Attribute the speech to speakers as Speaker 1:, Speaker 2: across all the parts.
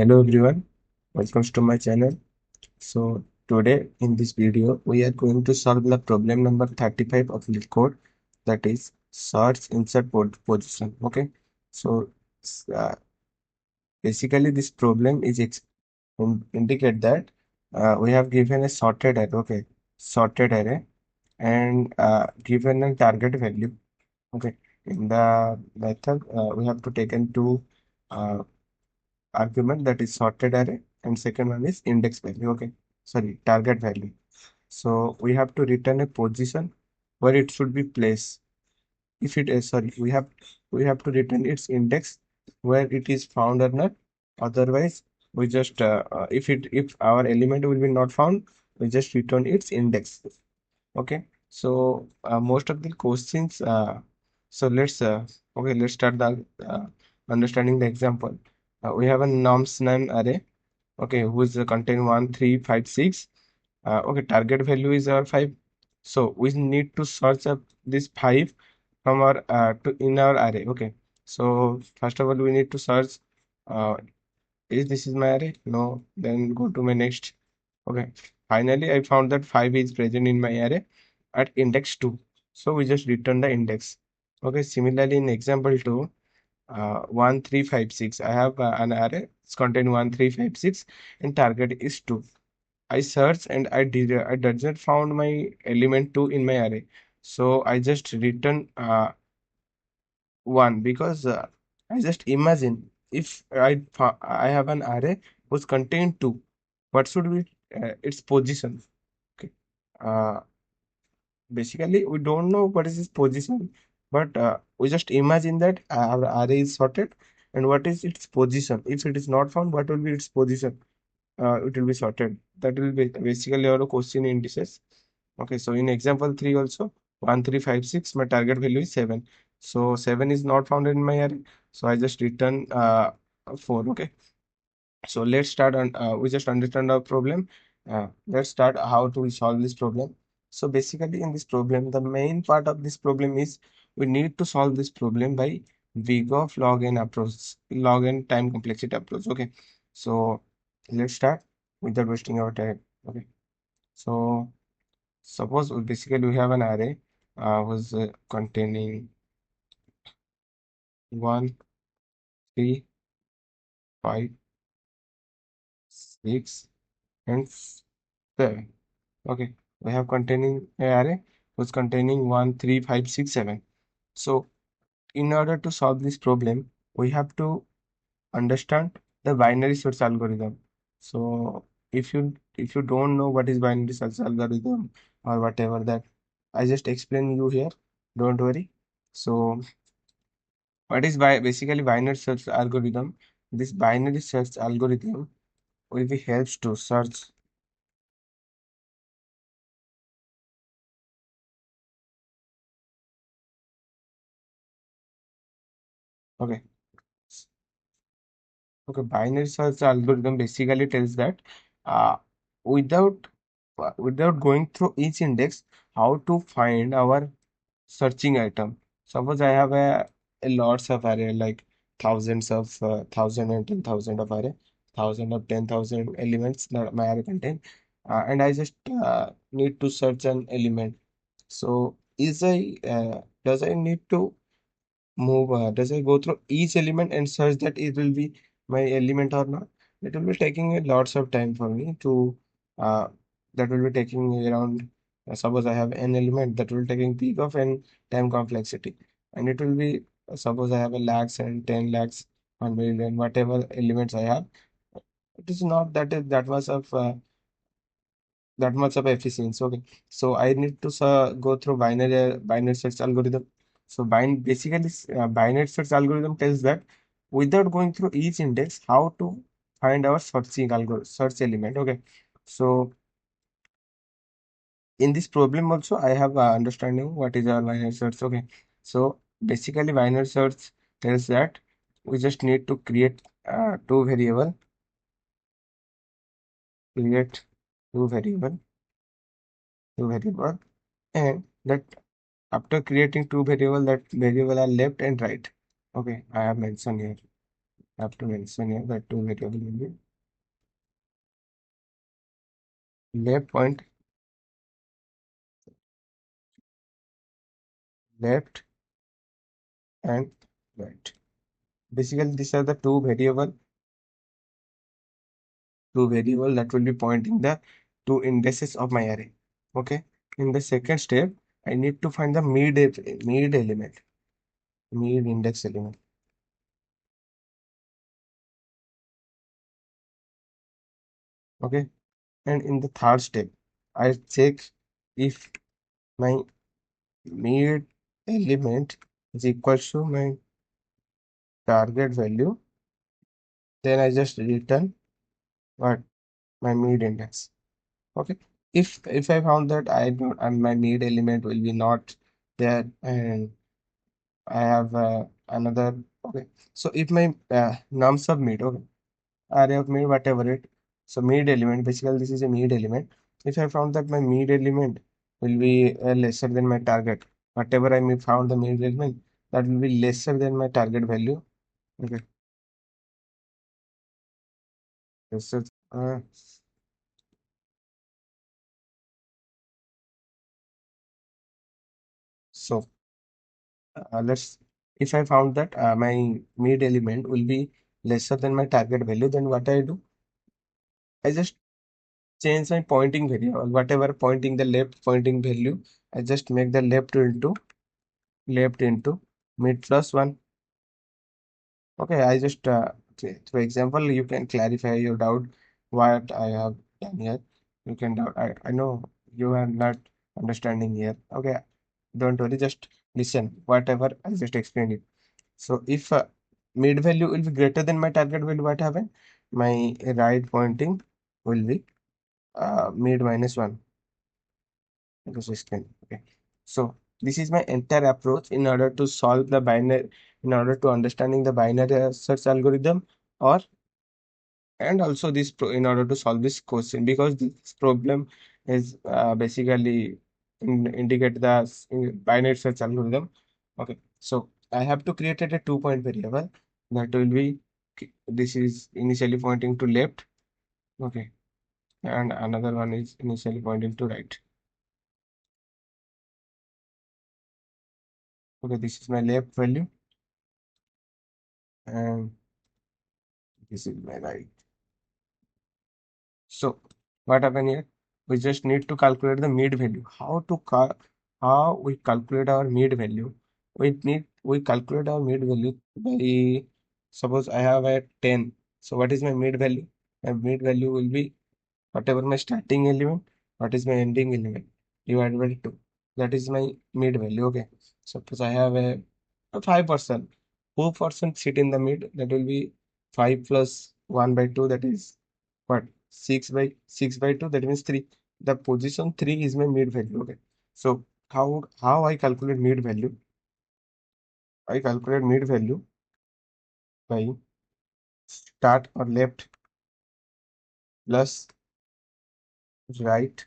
Speaker 1: Hello everyone, welcome to my channel. So today in this video we are going to solve the problem number 35 of LeetCode, that is search insert position. Okay, so uh, basically this problem is indicate that we have given a sorted array. Okay, sorted array and given a target value. Okay, in the method we have to take into uh, argument, that is sorted array, and second one is index value. Okay, sorry, target value. So we have to return a position where it should be placed. If it is, sorry, we have to return its index where it is found or not. Otherwise we just if our element will be not found, we just return its index. Okay, so most of the questions so let's start the understanding the example. We have a norms name array. Okay, whose contain 1 3 5 6. Okay, target value is our 5, so we need to search up this 5 from our in our array. Okay, so first of all we need to search, uh, is this is my array? No, then go to my next. Okay, finally I found that 5 is present in my array at index 2, so we just return the index. Okay, similarly in example 2, 1 3 5 6, I have an array, it's contain 1 3 5 6 and target is 2. I searched and I didn't found my element 2 in my array, so I just return 1, because I just imagine if I have an array which contain 2, what should be its position. Okay, uh, basically we don't know what is its position, but we just imagine that our array is sorted, and what is its position. If it is not found, what will be its position? It will be sorted. That will be basically our question indices. Okay, so in example 3 also, 1 3 5 6, my target value is 7. So 7 is not found in my array, so I just return 4. Okay, so let's start on we just understand our problem. Let's start how to solve this problem. So basically in this problem, the main part of this problem is we need to solve this problem by big of log n approach, log n time complexity approach. Okay, so let's start without wasting our time. Okay, so suppose basically we have an array was containing 1 3 5 6 and 7. Okay, we have containing a array was containing 1 3 5 6 7. So in order to solve this problem, we have to understand the binary search algorithm. So if you don't know what is binary search algorithm or whatever that, I just explain you here, don't worry. So what is basically binary search algorithm? This binary search algorithm will be helps to search. Okay, okay, binary search algorithm basically tells that uh, without without going through each index, how to find our searching item. Suppose I have a lots of array, like thousands of thousand and 10,000 of array, thousand of 10,000 elements that my array contain, and I just need to search an element. So does I need to move, does I go through each element and search that it will be my element or not? It will be taking a lots of time for me to uh, that will be taking around, suppose I have n element, that will taking peak of n time complexity, and it will be suppose I have a lakhs and 10 lakhs, 1 million, whatever elements I have. It is not that much of efficiency. Okay, so I need to go through binary search algorithm. So binary search algorithm tells that without going through each index, how to find our searching algorithm, search element. Okay, so in this problem also I have understanding what is our binary search. Okay, so basically binary search tells that we just need to create create two variable two variable and that after creating two variable, that variable are left and right. Okay, I have mentioned here. I have to mention here that two variable will be left point, left and right. Basically, these are the two variable that will be pointing the two indices of my array. Okay. In the second step, I need to find the mid element, mid index element. Okay. And in the third step, I check if my mid element is equal to my target value. Then I just return what my mid index. Okay. If I found that I don't and my mid element will be not there and I have another. Okay. So if my num sub mid, okay, array of mid, whatever it. So mid element, basically this is a mid element. If I found that my mid element will be lesser than my target, whatever I may found the mid element, that will be lesser than my target value. Okay. Lesser. So let's. If I found that my mid element will be lesser than my target value, then what I do? I just change my pointing variable, whatever pointing the left pointing value, I just make the left into mid plus one. Okay, I just for example, you can clarify your doubt what I have done here. You can doubt. I know you are not understanding here. Okay, don't worry, just listen whatever I just explained it. So if mid value will be greater than my target value, what happen? My right pointing will be mid minus one. Ecosystem. Okay. So this is my entire approach in order to solve the binary, in order to understanding the binary search algorithm, or and also in order to solve this question, because this problem is basically indicate the binary search algorithm. Okay. So I have to create a 2 point variable that will be this is initially pointing to left. Okay. And another one is initially pointing to right. Okay. This is my left value and this is my right. So what happen here? We just need to calculate the mid value. How we calculate our mid value? We calculate our mid value by, suppose I have a 10. So what is my mid value? My mid value will be whatever my starting element, what is my ending element divided by 2. That is my mid value. Okay. Suppose I have a 5%. 4% sit in the mid, that will be 5 plus 1 by 2, that is what? 6 by 2, that means 3. The position 3 is my mid value. Okay. So how I calculate mid value? I calculate mid value by start or left plus right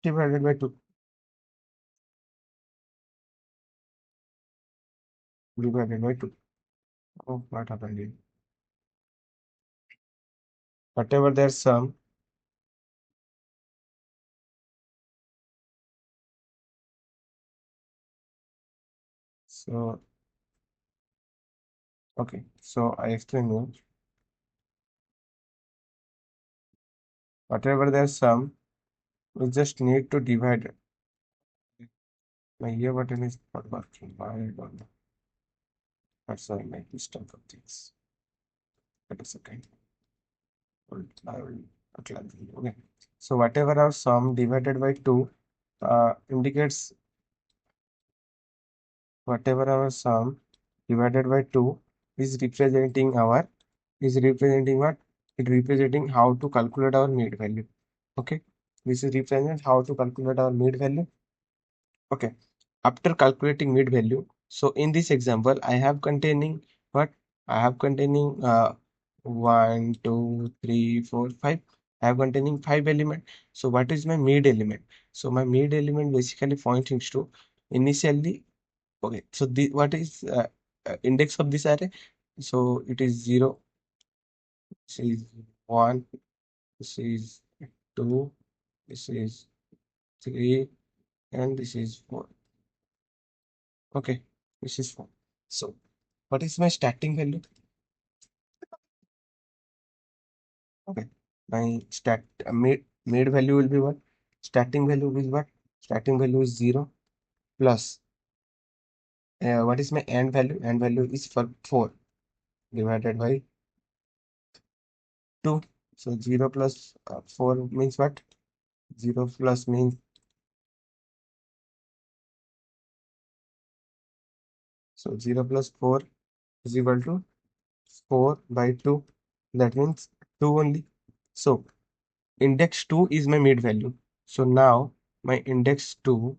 Speaker 1: divided by 2. Divided by 2. Oh, what happened here? Whatever their sum. So okay, so I explain you. Whatever their sum, we just need to divide it. My ear button is not working. I don't know. That's why my mistake of things. That is okay. I will clarify. Okay. So whatever our sum divided by 2 indicates whatever our sum divided by 2 is representing our is representing what? It representing how to calculate our mid value. Okay. This is represent how to calculate our mid value. Okay. After calculating mid value, so in this example, I have containing what? I have containing 1, 2, 3, 4, 5. I have containing 5 element. So what is my mid element? So my mid element basically points to initially. Okay. So the what is index of this array? So it is 0, this is 1, this is 2, this is 3, and this is 4. Okay, this is 4. So what is my starting value? Okay, my mid value will be what? Starting value is what? Starting value is 0 plus what is my end value? End value is for 4 divided by 2. So 0 plus 4 means what? 0 plus means, so 0 plus 4 is equal to 4 by 2. That means 2 only. So index 2 is my mid value. So now my index 2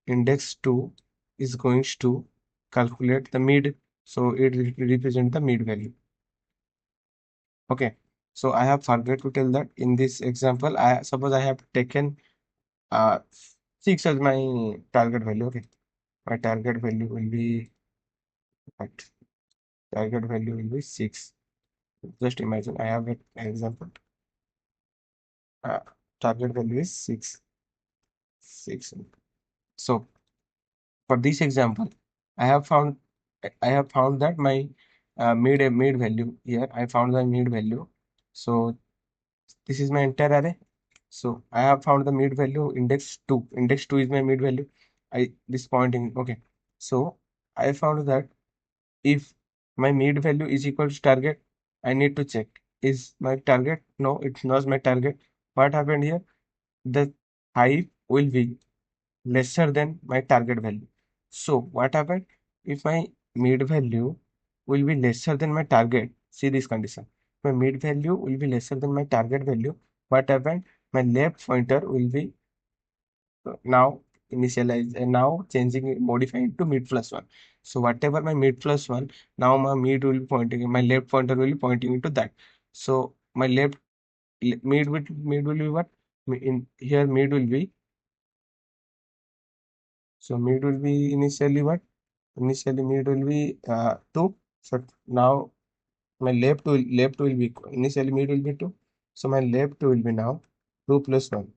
Speaker 1: is going to calculate the mid. So it represents the mid value. Okay. So I have forgot to tell that in this example, I suppose I have taken uh 6 as my target value. Okay. My target value will be what? Target value will be 6. Just imagine I have an example. Uh, Target value is 6. 6. So for this example, I have found that my mid value here. I found the mid value. So this is my entire array. So I have found the mid value index 2. Index 2 is my mid value. I this pointing. Okay. So I found that if my mid value is equal to target, I need to check is my target. No, it's not my target. What happened here? The height will be lesser than my target value. So what happened? If my mid value will be lesser than my target, see this condition. My mid value will be lesser than my target value. What happened? My left pointer will be now initialize and now changing modifying to mid plus one. So whatever my mid plus one, now my mid will be pointing, my left pointer will be pointing into that. So my mid will be what? In here mid will be, so mid will be initially what? Initially mid will be 2. So now my left will be, initially mid will be 2. So my left will be now 2 plus 1.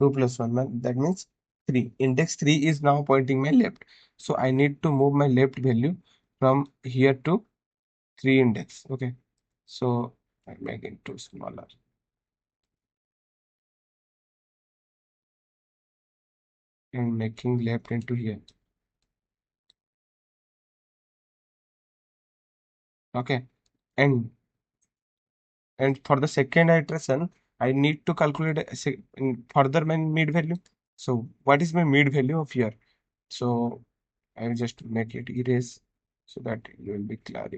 Speaker 1: 2 plus 1, that means 3. Index 3 is now pointing my left. So I need to move my left value from here to 3 index. Okay. So I make it too smaller and making left into here. Okay. And for the second iteration, I need to calculate further my mid value. So what is my mid value of here? So I will just make it erase so that it will be clear.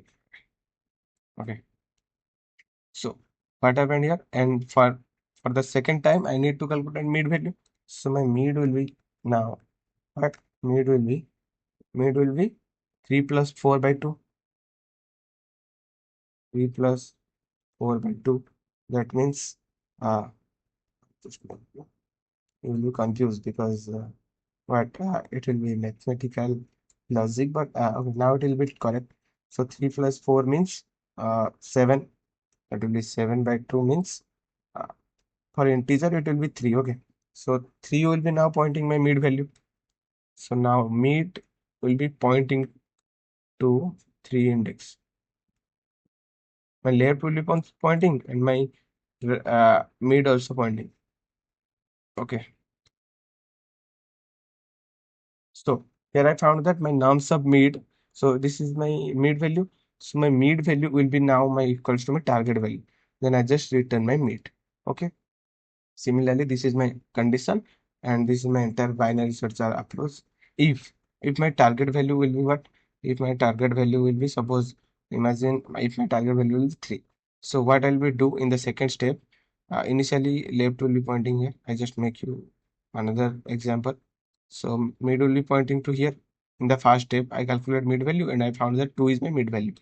Speaker 1: Okay. So what happened here? And for the second time, I need to calculate mid value. So my mid will be now what? Mid will be 3 plus 4 by 2. 3 plus 4 by 2. That means just you will be confused because what it will be mathematical logic, but okay, now it will be correct. So 3 plus 4 means 7. That will be 7 by 2 means uh, for integer it will be 3. Okay. So 3 will be now pointing my mid value. So now mid will be pointing to 3 index. My left will be pointing and my mid also pointing. Okay. So here I found that my num sub mid. So this is my mid value. So my mid value will be now my equals to my target value. Then I just return my mid. Okay. Similarly, this is my condition and this is my entire binary search approach. If my target value will be what? If my target value will be, suppose, imagine if my target value is 3. So what I will do in the second step, initially left will be pointing here. I just make you another example. So mid will be pointing to here. In the first step, I calculate mid value and I found that 2 is my mid value.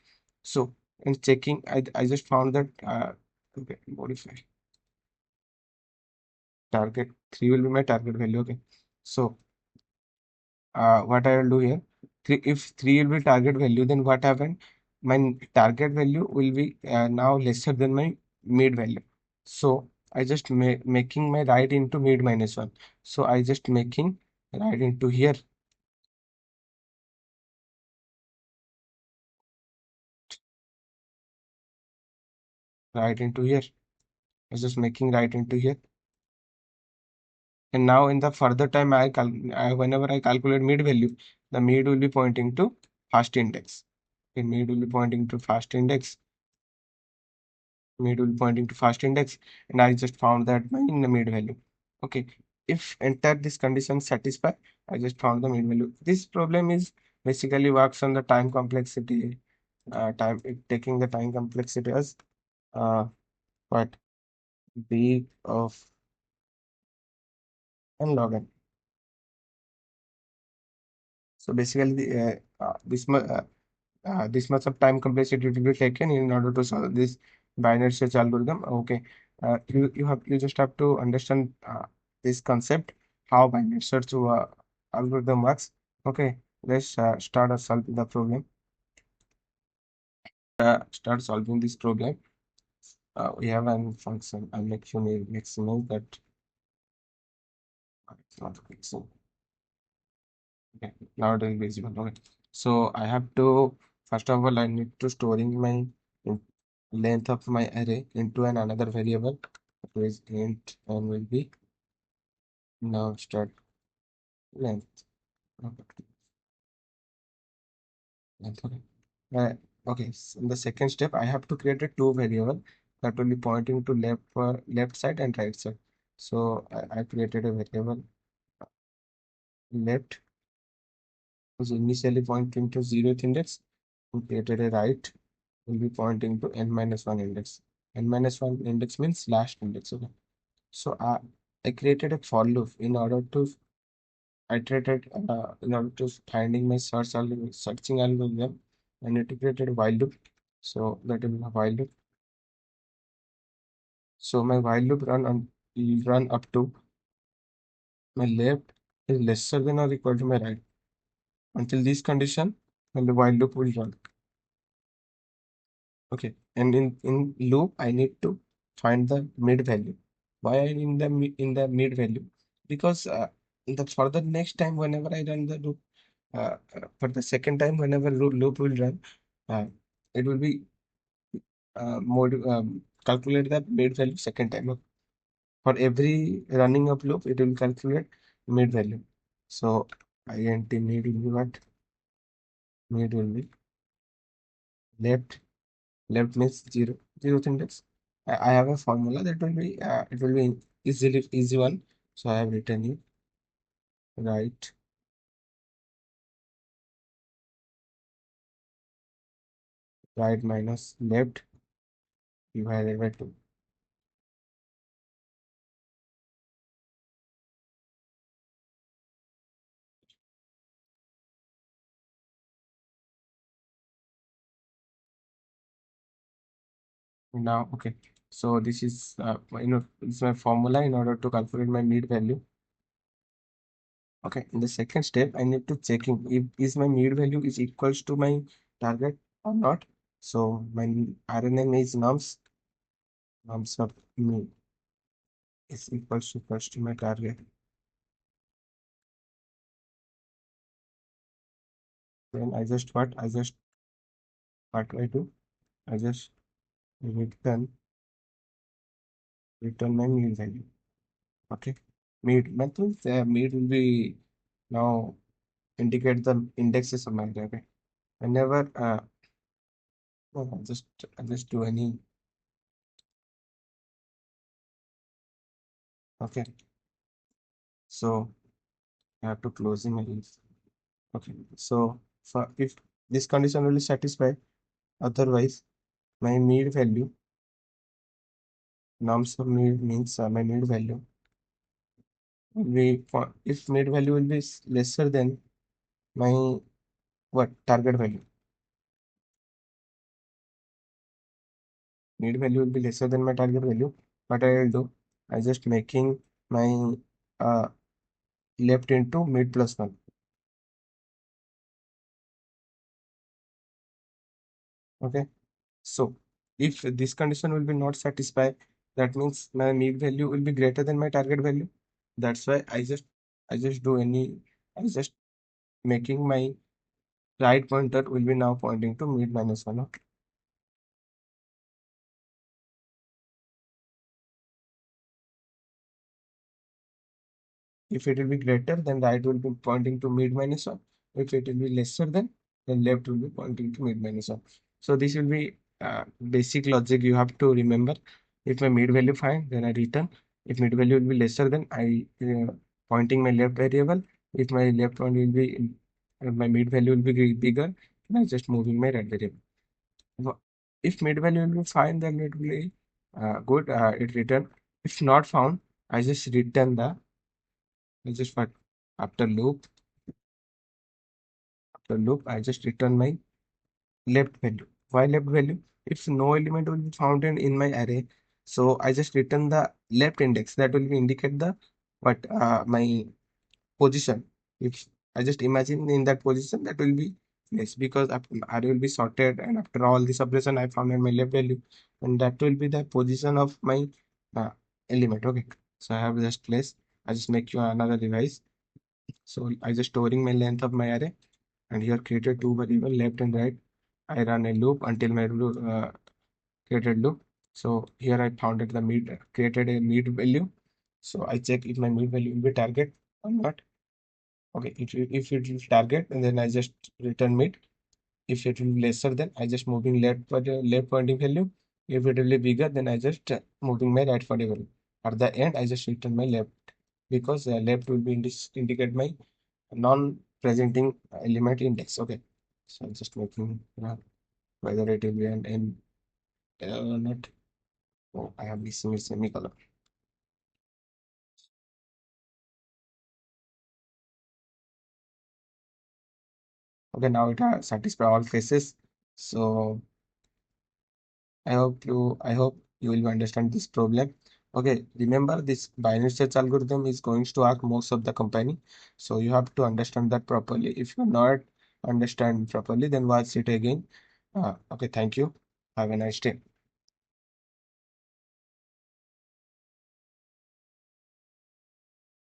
Speaker 1: So in checking, I just found that okay, modify. Target 3 will be my target value. Okay. So what I will do here, if 3 will be target value, then what happened? My target value will be now lesser than my mid value. So I just making my right into mid minus 1. So I just making right into here, right into here. I just making right into here. And now in the further time, whenever I calculate mid value, the mid will be pointing to first index. Okay, mid will be pointing to first index. Mid will be pointing to first index, and I just found that my in the mid value. Okay, if enter this condition satisfy, I just found the mid value. This problem is basically works on the time complexity. Taking the time complexity as uh what b of n log n. So basically, this much of time complexity will be taken in order to solve this binary search algorithm. Okay, you just have to understand this concept, how binary search algorithm works. Okay, let's start solving the problem. Start solving this problem. We have a function. I'll make you know that it's not fixing. Okay, now it will be visible. Okay, so I have to, first of all, I need to storing my in- length of my array into another variable, that is int and will be now start length. Okay, length, okay. Okay, so in the second step, I have to create a two variable that will be pointing to left side and right side. So I created a variable left, was initially pointing to 0th index, and created a right will be pointing to n minus 1 index. N minus 1 index means last index. Okay. So I created a for loop in order to iterated in order to finding my searching algorithm, and it created a while loop. So that is my while loop. So my while loop run up to my left is lesser than or equal to my right. Until this condition, and the while loop will run. Okay, and in loop, I need to find the mid value. Why I in the in the mid value? Because the for the next time, whenever I run the loop, for the second time, whenever loop will run, uh, it will be more calculate the mid value second time. Okay? For every running of loop, it will calculate mid value. So int mid will be what? Mid will be left. Left means zero index. I have a formula that will be it will be easy one. So I have written it right, right minus left divided by 2. Now okay, so this is this is my formula in order to calculate my mid value. Okay, in the second step, I need to checking if is my mid value is equals to my target or not. So my RNN is nums of mid is equals to my target. Then what I do? I just return my mid value. Okay, mid will be now indicate the indexes of my array. Okay, whenever well, I'll just do any. Okay, so I have to close my list. Okay, so for if this condition will be satisfied, otherwise my mid value norms of mid means my mid value will be if mid value will be lesser than my what target value. Mid value will be lesser than my target value. What I will do, I just making my uh, left into mid plus 1. Okay. So if this condition will be not satisfied, that means my mid value will be greater than my target value. That's why I just do any I just making my right pointer will be now pointing to mid minus one. Okay. If it will be greater, then right will be pointing to mid minus one. If it will be lesser, then left will be pointing to mid minus one. So this will be basic logic you have to remember. If my mid value fine, then I return. If mid value will be lesser, then I pointing my left variable. If my left one will be my mid value will be bigger, then I just moving my right variable. If mid value will be fine, then it will be good. It return. If not found, I just return the I just what after loop, I just return my left value. Why left value? If no element will be found in my array, so I just return the left index. That will be indicate the what my position. If I just imagine in that position, that will be yes because array will be sorted, and after all this operation, I found in my left value, and that will be the position of my uh, element. Okay, so I have just place. I just make you another device. So I just storing my length of my array and here created two variable left and right. I run a loop until my created loop. So here I founded the mid created a mid value. So I check if my mid value will be target or not. Okay, if it is target, and then I just return mid. If it will be lesser, then I just moving left for the left pointing value. If it will be bigger, then I just moving my right pointing value. At the end, I just return my left because left will be indicate my non-presenting element index. Okay, so I'm just making whether it will be an n or not. Oh, I have missing a semicolon. Okay, now it has satisfied all cases. So I hope you will understand this problem. Okay, remember this binary search algorithm is going to ask most of the company. So you have to understand that properly. If you not understand properly, then watch it again. Okay, thank you. Have a nice day.